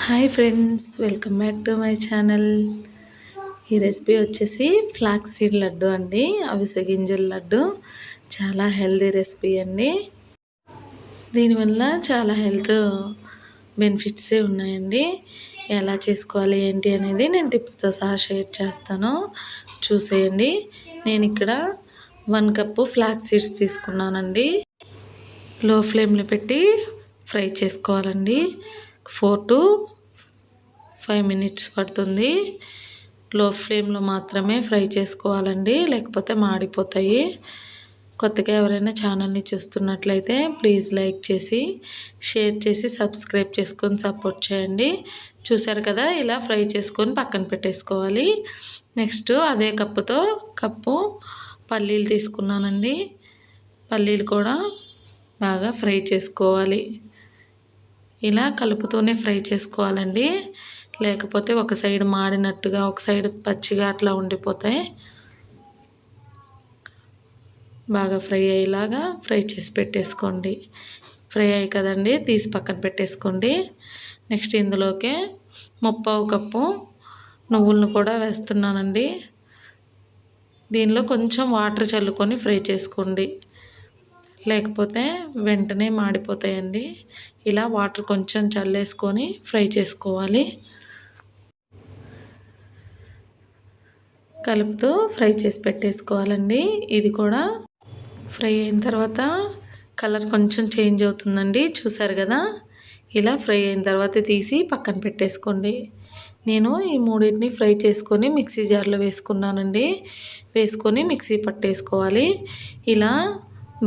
Hi friends, welcome back to my channel. ఈ recipe వచ్చేసి flax seed laddu అండి. అవిసె గింజల లడ్డు చాలా హెల్తీ రెసిపీ అండి. దీనివల్ల చాలా హెల్త్ బెనిఫిట్సే ఉన్నాయండి. ఎలా చేసుకోవాలి ఏంటి అనేది నేను టిప్స్తో సహా షేర్ చేస్తాను, చూసేయండి. నేను ఇక్కడ 1 కప్పు ఫ్లాక్స్ సీడ్స్ తీసుకున్నానండి. లో ఫ్లేమ్లో పెట్టి ఫ్రై చేసుకోవాలండి. 4 to 5 మినిట్స్ పడుతుంది. లో ఫ్లేమ్లో మాత్రమే ఫ్రై చేసుకోవాలండి, లేకపోతే మాడిపోతాయి. కొత్తగా ఎవరైనా ఛానల్ని చూస్తున్నట్లయితే ప్లీజ్ లైక్ చేసి, షేర్ చేసి, సబ్స్క్రైబ్ చేసుకొని సపోర్ట్ చేయండి. చూసారు కదా, ఇలా ఫ్రై చేసుకొని పక్కన పెట్టేసుకోవాలి. నెక్స్ట్ అదే కప్పుతో కప్పు పల్లీలు తీసుకున్నానండి. పల్లీలు కూడా బాగా ఫ్రై చేసుకోవాలి. ఇలా కలుపుతూనే ఫ్రై చేసుకోవాలండి, లేకపోతే ఒక సైడ్ మాడినట్టుగా ఒక సైడ్ పచ్చిగా అట్లా ఉండిపోతాయి. బాగా ఫ్రై అయ్యేలాగా ఫ్రై చేసి పెట్టేసుకోండి. ఫ్రై అయ్యి కదండి, తీసి పక్కన పెట్టేసుకోండి. నెక్స్ట్ ఇందులోకే 1/2 కప్పు నువ్వులను కూడా వేస్తున్నానండి. దీనిలో కొంచెం వాటర్ చల్లుకొని ఫ్రై చేసుకోండి, లేకపోతే వెంటనే మాడిపోతాయండి. ఇలా వాటర్ కొంచెం చల్లేసుకొని ఫ్రై చేసుకోవాలి. కలుపుతూ ఫ్రై చేసి పెట్టేసుకోవాలండి. ఇది కూడా ఫ్రై అయిన తర్వాత కలర్ కొంచెం చేంజ్ అవుతుందండి, చూసారు కదా. ఇలా ఫ్రై అయిన తర్వాత తీసి పక్కన పెట్టేసుకోండి. నేను ఈ మూడింటిని ఫ్రై చేసుకొని మిక్సీ జార్లో వేసుకున్నానండి. వేసుకొని మిక్సీ పట్టేసుకోవాలి. ఇలా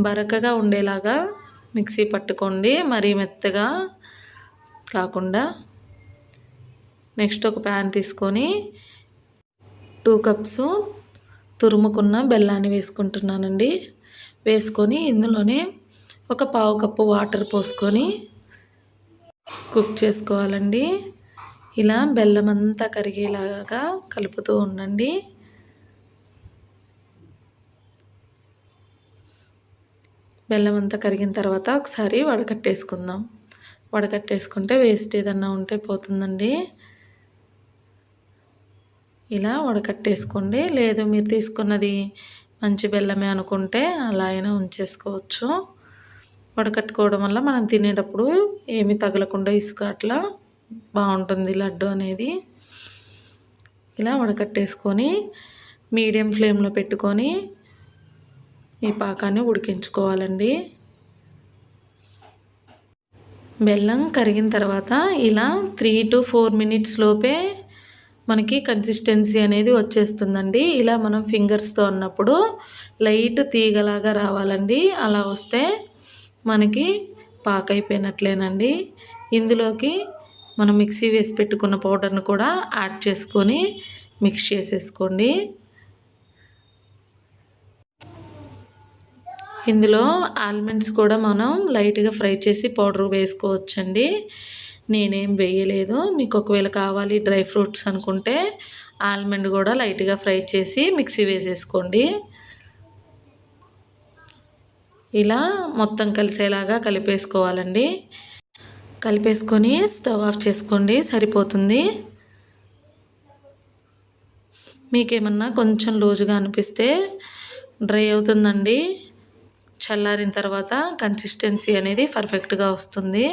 బరకగా ఉండేలాగా మిక్సీ పట్టుకోండి, మరీ మెత్తగా కాకుండా. నెక్స్ట్ ఒక ప్యాన్ తీసుకొని 2 కప్స్ తురుముకున్న బెల్లాన్ని వేసుకుంటున్నానండి. వేసుకొని ఇందులోనే ఒక 1/2 కప్పు వాటర్ పోసుకొని కుక్ చేసుకోవాలండి. ఇలా బెల్లం అంతా కరిగేలాగా కలుపుతూ ఉండండి. బెల్లం అంతా కరిగిన తర్వాత ఒకసారి వడకట్టేసుకుందాం. వడకట్టేసుకుంటే వేస్ట్ ఏదన్నా ఉంటే పోతుందండి. ఇలా వడకట్టేసుకోండి. లేదు మీరు తీసుకున్నది మంచి బెల్లమే అనుకుంటే అలా అయినా ఉంచేసుకోవచ్చు. వడకట్టుకోవడం వల్ల మనం తినేటప్పుడు ఏమీ తగలకుండా ఇసుక అట్లా బాగుంటుంది లడ్డు అనేది. ఇలా వడకట్టేసుకొని మీడియం ఫ్లేమ్లో పెట్టుకొని ఈ పాకాన్ని ఉడికించుకోవాలండి. బెల్లం కరిగిన తర్వాత ఇలా 3 to 4 మినిట్స్ లోపే మనకి కన్సిస్టెన్సీ అనేది వచ్చేస్తుందండి. ఇలా మనం ఫింగర్స్తో అన్నప్పుడు లైట్ తీగలాగా రావాలండి. అలా వస్తే మనకి పాకైపోయినట్లేనండి. ఇందులోకి మనం మిక్సీ వేసి పెట్టుకున్న పౌడర్ను కూడా యాడ్ చేసుకొని మిక్స్ చేసేసుకోండి. ఇందులో ఆల్మండ్స్ కూడా మనం లైట్గా ఫ్రై చేసి పౌడర్ వేసుకోవచ్చండి. నేనేం వేయలేదు. మీకు ఒకవేళ కావాలి డ్రై ఫ్రూట్స్ అనుకుంటే ఆల్మండ్ కూడా లైట్గా ఫ్రై చేసి మిక్సీ వేసేసుకోండి. ఇలా మొత్తం కలిసేలాగా కలిపేసుకోవాలండి. కలిపేసుకొని స్టవ్ ఆఫ్ చేసుకోండి, సరిపోతుంది. మీకేమన్నా కొంచెం లూజుగా అనిపిస్తే డ్రై అవుతుందండి. చల్లారిన తర్వాత కన్సిస్టెన్సీ అనేది పర్ఫెక్ట్గా వస్తుంది.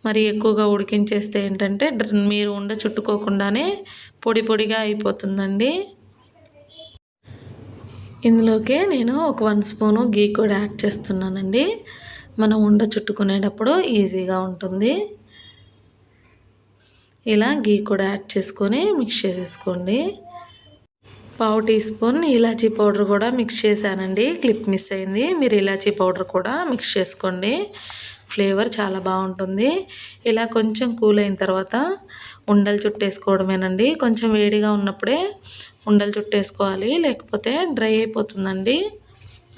మరి ఎక్కువగా ఉడికించేస్తే ఏంటంటే మీరు ఉండ చుట్టుకోకుండానే పొడి పొడిగా అయిపోతుందండి. ఇందులోకే నేను ఒక 1 స్పూను గీ కూడా యాడ్ చేస్తున్నానండి. మనం ఉండ చుట్టుకునేటప్పుడు ఈజీగా ఉంటుంది. ఇలా గీ కూడా యాడ్ చేసుకొని మిక్స్ చేసేసుకోండి. 1/2 టీ స్పూన్ ఇలాచీ పౌడర్ కూడా మిక్స్ చేశానండి. క్లిప్ మిస్ అయింది. మీరు ఇలాచీ పౌడర్ కూడా మిక్స్ చేసుకోండి, ఫ్లేవర్ చాలా బాగుంటుంది. ఇలా కొంచెం కూల్ అయిన తర్వాత ఉండలు చుట్టేసుకోవడమేనండి. కొంచెం వేడిగా ఉన్నప్పుడే ఉండలు చుట్టేసుకోవాలి, లేకపోతే డ్రై అయిపోతుందండి.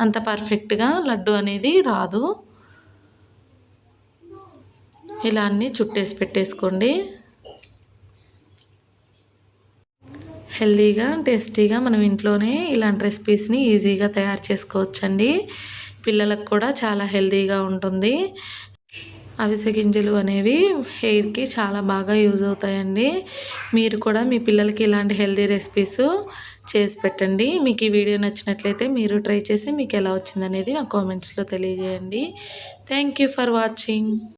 అంత పర్ఫెక్ట్గా లడ్డు అనేది రాదు. ఇలా అన్నీ చుట్టేసి పెట్టేసుకోండి. హెల్తీగా టేస్టీగా మనం ఇంట్లోనే ఇలాంటి రెసిపీస్ని ఈజీగా తయారు చేసుకోవచ్చండి. పిల్లలకు కూడా చాలా హెల్తీగా ఉంటుంది. అవిసె గింజలు అనేవి హెయిర్కి చాలా బాగా యూజ్ అవుతాయండి. మీరు కూడా మీ పిల్లలకి ఇలాంటి హెల్తీ రెసిపీస్ చేసి పెట్టండి. మీకు ఈ వీడియో నచ్చినట్లయితే మీరు ట్రై చేసి మీకు ఎలా వచ్చిందనేది నా కామెంట్స్లో తెలియజేయండి. Thank you for watching.